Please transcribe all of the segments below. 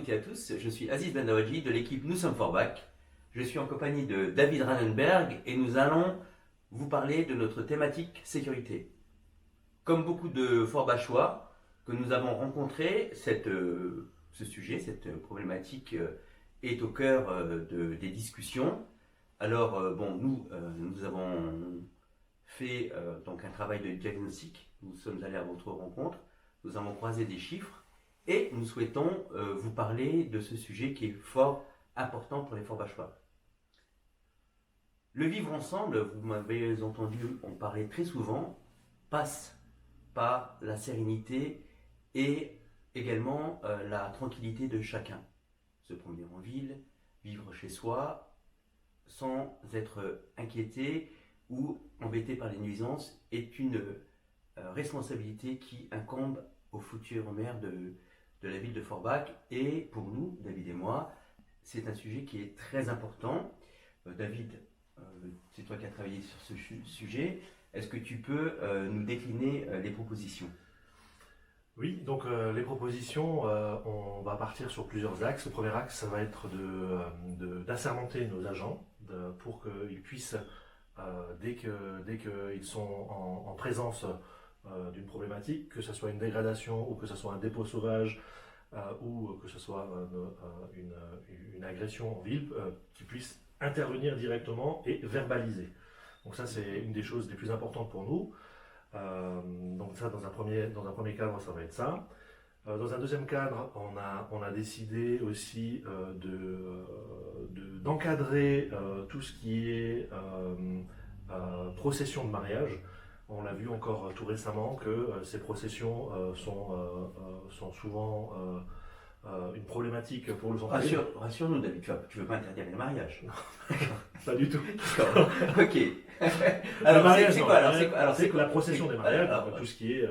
toutes et à tous, je suis Aziz Bendawadji de l'équipe Nous sommes Forbach. Je suis en compagnie de David Rannenberg et nous allons vous parler de notre thématique sécurité. Comme beaucoup de Forbachois que nous avons rencontrés, ce sujet, cette problématique est au cœur des discussions. Alors, nous avons fait donc un travail de diagnostic. Nous sommes allés à votre rencontre, nous avons croisé des chiffres et nous souhaitons vous parler de ce sujet qui est fort important pour les Forbachois. Le vivre ensemble, vous m'avez entendu en parler très souvent, passe par la sérénité et également la tranquillité de chacun. Se promener en ville, vivre chez soi, sans être inquiété ou embêté par les nuisances, est une responsabilité qui incombe au futur maire de la ville de Forbach. Et pour nous, David et moi, c'est un sujet qui est très important. David, c'est toi qui as travaillé sur ce sujet. Est-ce que tu peux nous décliner les propositions ? Oui, donc les propositions, on va partir sur plusieurs axes. Le premier axe, ça va être d'assermenter nos agents pour qu'ils puissent, dès qu'ils sont en présence d'une problématique, que ce soit une dégradation ou que ce soit un dépôt sauvage ou que ce soit une agression en ville, qu'ils puissent intervenir directement et verbaliser. Donc ça, c'est une des choses les plus importantes pour nous. Donc ça, dans un premier cadre, ça va être ça. Dans un deuxième cadre, on a décidé aussi d'encadrer tout ce qui est procession de mariage. On l'a vu encore tout récemment que ces processions sont souvent une problématique pour le centre-ville. Rassure-nous, David, tu veux pas interdire les mariages? Pas du tout. Ok. C'est que la procession des mariages, tout ce qui est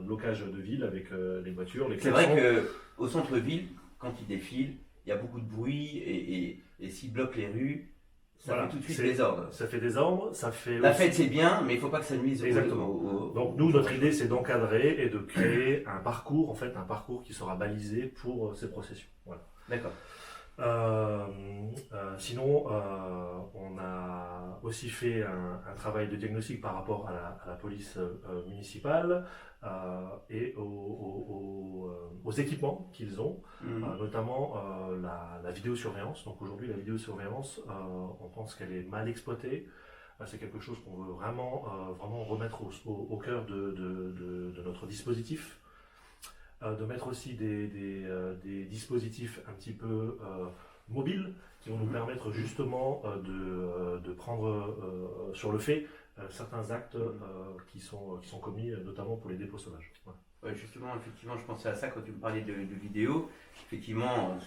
blocage de ville avec les voitures, les klaxons. C'est vrai qu'au centre-ville, quand ils défilent, il y a beaucoup de bruit et s'ils bloquent les rues, ça fait tout de suite désordre. Ça fait désordre, La fête c'est bien, mais il ne faut pas que ça nuise. Exactement. Donc nous, notre idée, c'est d'encadrer et de créer un parcours qui sera balisé pour ces processions. Voilà. D'accord. Sinon, on a aussi fait un travail de diagnostic par rapport à la police municipale et aux équipements qu'ils ont, notamment la vidéosurveillance. Donc aujourd'hui, la vidéosurveillance, on pense qu'elle est mal exploitée. C'est quelque chose qu'on veut vraiment remettre au cœur de notre dispositif. De mettre aussi des dispositifs un petit peu mobiles qui vont nous permettre justement de prendre sur le fait certains actes qui sont commis notamment pour les dépôts sauvages. Voilà. Ouais, justement, effectivement, je pensais à ça quand tu me parlais de vidéo. Effectivement,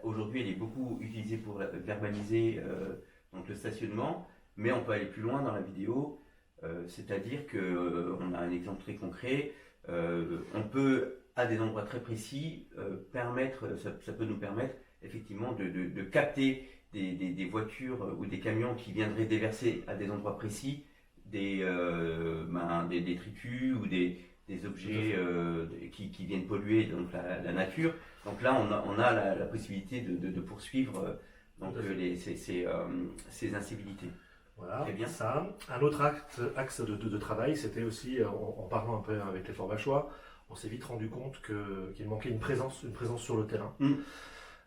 aujourd'hui, elle est beaucoup utilisée pour verbaliser donc le stationnement, mais on peut aller plus loin dans la vidéo, c'est-à-dire qu'on a un exemple très concret. On peut, à des endroits très précis, ça peut nous permettre effectivement de capter des voitures ou des camions qui viendraient déverser à des endroits précis des détritus ou des objets qui viennent polluer donc la nature. Donc là, on a la possibilité de poursuivre ces incivilités. Voilà, très bien. Ça. Un autre axe de travail, c'était aussi, en parlant un peu avec les Forbachois, on s'est vite rendu compte qu'il manquait une présence sur le terrain.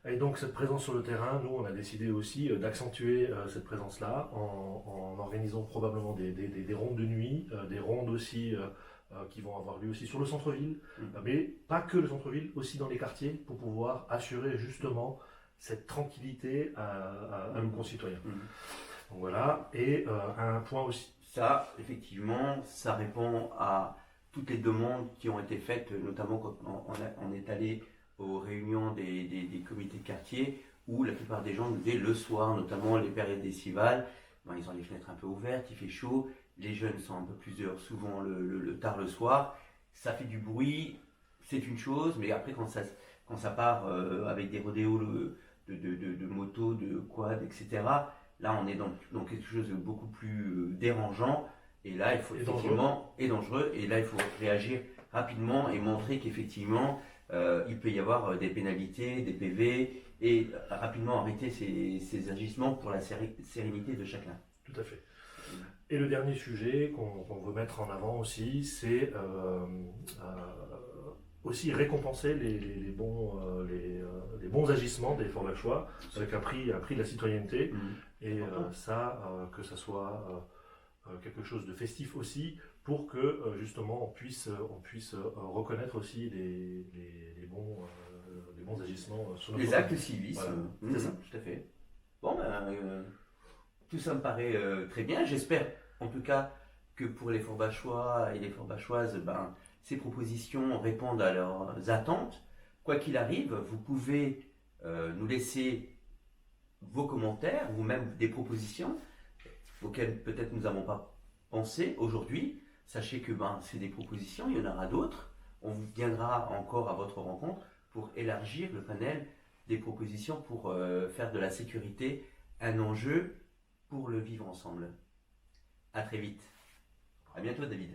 Et donc cette présence sur le terrain, nous on a décidé aussi d'accentuer cette présence-là en organisant probablement des rondes de nuit, des rondes aussi qui vont avoir lieu aussi sur le centre-ville, mais pas que le centre-ville, aussi dans les quartiers, pour pouvoir assurer justement cette tranquillité à nos concitoyens. Donc voilà, et un point aussi. Ça, effectivement, ça répond à toutes les demandes qui ont été faites, notamment quand on est allé aux réunions des comités de quartier, où la plupart des gens nous disaient le soir, notamment les périodes estivales, ils ont les fenêtres un peu ouvertes, il fait chaud, les jeunes sont un peu plus dehors, souvent tard le soir, ça fait du bruit, c'est une chose, mais après quand ça part avec des rodéos de motos, de quad, etc., là, on est dans quelque chose de beaucoup plus dérangeant, et là, il faut effectivement, et dangereux, et là, il faut réagir rapidement et montrer qu'effectivement, il peut y avoir des pénalités, des PV, et rapidement arrêter ces agissements pour la sérénité de chacun. Tout à fait. Et le dernier sujet qu'on veut mettre en avant aussi, c'est aussi récompenser les bons agissements des Forbach-chois avec un prix de la citoyenneté. Et que ça soit quelque chose de festif aussi, pour que justement on puisse reconnaître aussi les bons agissements sur notre Les actes civistes, voilà. c'est ça, tout à fait. Bon, tout ça me paraît très bien. J'espère en tout cas que pour les Forbachois et les Forbachoises, ces propositions répondent à leurs attentes. Quoi qu'il arrive, vous pouvez nous laisser vos commentaires, ou même des propositions auxquelles peut-être nous n'avons pas pensé aujourd'hui. Sachez que c'est des propositions, il y en aura d'autres. On viendra encore à votre rencontre pour élargir le panel des propositions pour faire de la sécurité un enjeu pour le vivre ensemble. À très vite. À bientôt, David.